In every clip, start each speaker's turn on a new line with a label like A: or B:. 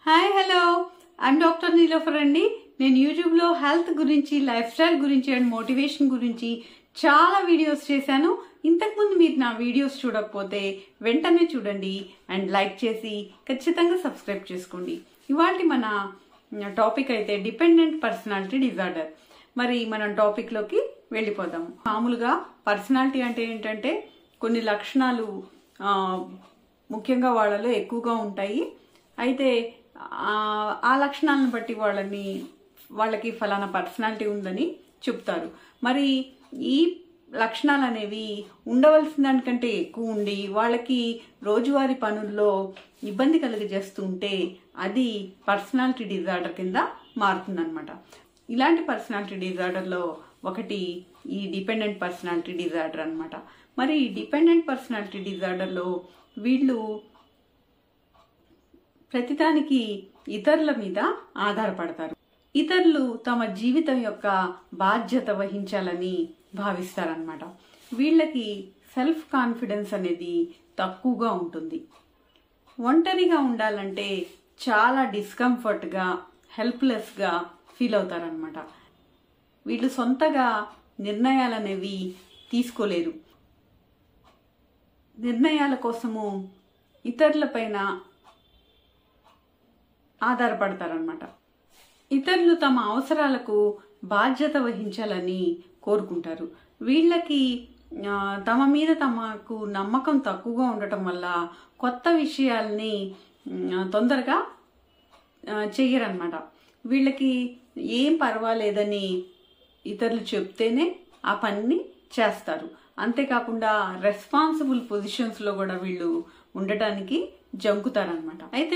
A: Hi hello I'm doctor Niloufer అండి. నేను యూట్యూబ్లో హెల్త్ గురించి, లైఫ్ స్టైల్ గురించి అండ్ మోటివేషన్ గురించి చాలా వీడియోస్ చేశాను. ఇంతకుముందు మీరు నా వీడియోస్ చూడకపోతే వెంటనే చూడండి అండ్ లైక్ చేసి ఖచ్చితంగా సబ్స్క్రైబ్ చేసుకోండి. ఇవాళ మన టాపిక్ అయితే డిపెండెంట్ పర్సనాలిటీ డిజార్డర్. మరి మనం టాపిక్లోకి వెళ్ళిపోదాం. మామూలుగా పర్సనాలిటీ అంటే ఏంటంటే కొన్ని లక్షణాలు ముఖ్యంగా వాళ్ళలో ఎక్కువగా ఉంటాయి. అయితే ఆ లక్షణాలను బట్టి వాళ్ళకి ఫలానా పర్సనాలిటీ ఉందని చెప్తారు. మరి ఈ లక్షణాలు అనేవి ఉండవలసిన దానికంటే ఎక్కువ ఉండి వాళ్ళకి రోజువారీ పనుల్లో ఇబ్బంది కలిగజేస్తుంటే అది పర్సనాలిటీ డిజార్డర్ కింద మారుతుందన్నమాట. ఇలాంటి పర్సనాలిటీ డిజార్డర్లో ఒకటి ఈ డిపెండెంట్ పర్సనాలిటీ డిజార్డర్ అన్నమాట. మరి ఈ డిపెండెంట్ పర్సనాలిటీ డిజార్డర్లో వీళ్ళు ప్రతిదానికి ఇతరుల మీద ఆధారపడతారు. ఇతరులు తమ జీవితం యొక్క బాధ్యత వహించాలని భావిస్తారనమాట. వీళ్ళకి సెల్ఫ్ కాన్ఫిడెన్స్ అనేది తక్కువగా ఉంటుంది. ఒంటరిగా ఉండాలంటే చాలా డిస్కంఫర్ట్గా, హెల్ప్లెస్గా ఫీల్ అవుతారనమాట. వీళ్ళు సొంతగా నిర్ణయాలు అనేవి తీసుకోలేరు. నిర్ణయాల కోసము ఇతరులపైన ఆధారపడతారనమాట. ఇతరులు తమ అవసరాలకు బాధ్యత వహించాలని కోరుకుంటారు. వీళ్ళకి తమ మీద తమకు నమ్మకం తక్కువగా ఉండటం వల్ల కొత్త విషయాల్ని తొందరగా చెయ్యరనమాట. వీళ్ళకి ఏం పర్వాలేదని ఇతరులు చెప్తేనే ఆ పనిని చేస్తారు. అంతేకాకుండా రెస్పాన్సిబుల్ పొజిషన్స్లో కూడా వీళ్ళు ఉండటానికి జంకుతారనమాట. అయితే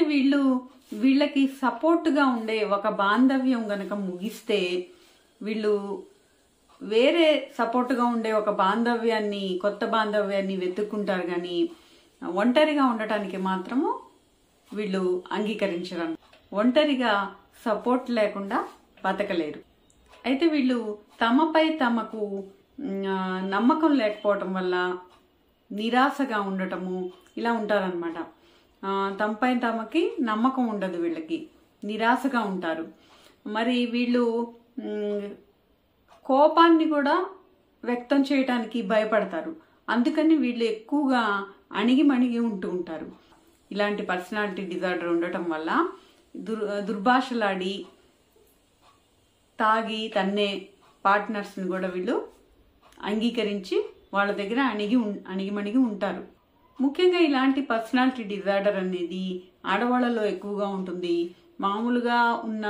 A: వీళ్ళకి సపోర్ట్గా ఉండే ఒక బాంధవ్యం గనక ముగిస్తే వీళ్ళు వేరే సపోర్ట్గా ఉండే ఒక కొత్త బాంధవ్యాన్ని వెతుక్కుంటారు. కానీ ఒంటరిగా ఉండటానికి మాత్రము వీళ్ళు అంగీకరించరు. ఒంటరిగా సపోర్ట్ లేకుండా బతకలేరు. అయితే వీళ్ళు తమపై తమకు నమ్మకం లేకపోవటం వల్ల నిరాశగా ఉండటము ఇలా ఉంటారనమాట. తమపై తమకి నమ్మకం ఉండదు, వీళ్ళకి నిరాశగా ఉంటారు. మరి వీళ్ళు కోపాన్ని కూడా వ్యక్తం చేయటానికి భయపడతారు. అందుకని వీళ్ళు ఎక్కువగా అణిగిమణిగి ఉంటూ ఉంటారు. ఇలాంటి పర్సనాలిటీ డిజార్డర్ ఉండటం వల్ల దుర్భాషలాడి తాగి తన్నే పార్ట్నర్స్ని కూడా వీళ్ళు అంగీకరించి వాళ్ళ దగ్గర అణిగిమణిగి ఉంటారు. ముఖ్యంగా ఇలాంటి పర్సనాలిటీ డిజార్డర్ అనేది ఆడవాళ్ళలో ఎక్కువగా ఉంటుంది. మామూలుగా ఉన్న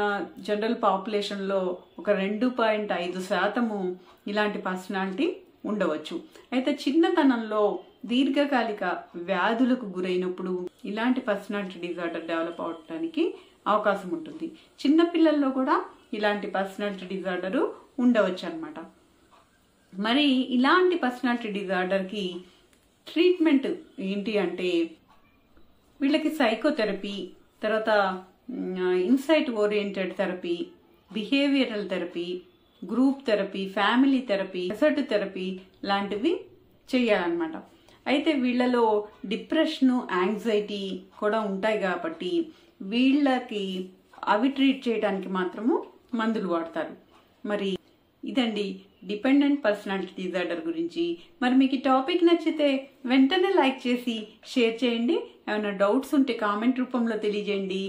A: జనరల్ పాపులేషన్లో ఒక 2.5% ఇలాంటి పర్సనాలిటీ ఉండవచ్చు. అయితే చిన్నతనంలో దీర్ఘకాలిక వ్యాధులకు గురైనప్పుడు ఇలాంటి పర్సనాలిటీ డిజార్డర్ డెవలప్ అవడానికి అవకాశం ఉంటుంది. చిన్నపిల్లల్లో కూడా ఇలాంటి పర్సనాలిటీ డిజార్డరు ఉండవచ్చు అన్నమాట. మరి ఇలాంటి పర్సనాలిటీ డిజార్డర్కి ట్రీట్మెంట్ ఏంటి అంటే వీళ్ళకి సైకోథెరపీ, తర్వాత insight oriented therapy, behavioural therapy, group therapy, family therapy, asset therapy లాంటివి చేయాలన్నమాట. అయితే వీళ్ళలో డిప్రెషను, యాంగ్జైటీ కూడా ఉంటాయి కాబట్టి వీళ్ళకి అవి ట్రీట్ చేయడానికి మాత్రము మందులు వాడతారు. మరి ఇదండి డిపెండెంట్ పర్సనాలిటీ డిజార్డర్ గురించి. మరి మీకు ఈ టాపిక్ నచ్చితే వెంటనే లైక్ చేసి షేర్ చేయండి. ఏమైనా డౌట్స్ ఉంటే కామెంట్ రూపంలో తెలియజేయండి.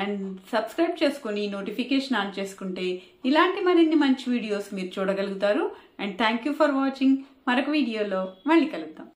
A: అండ్ సబ్స్క్రైబ్ చేసుకుని నోటిఫికేషన్ ఆన్ చేసుకుంటే ఇలాంటి మరిన్ని మంచి వీడియోస్ మీరు చూడగలుగుతారు. And thank you for watching. మరొక వీడియోలో మళ్ళీ కలుద్దాం.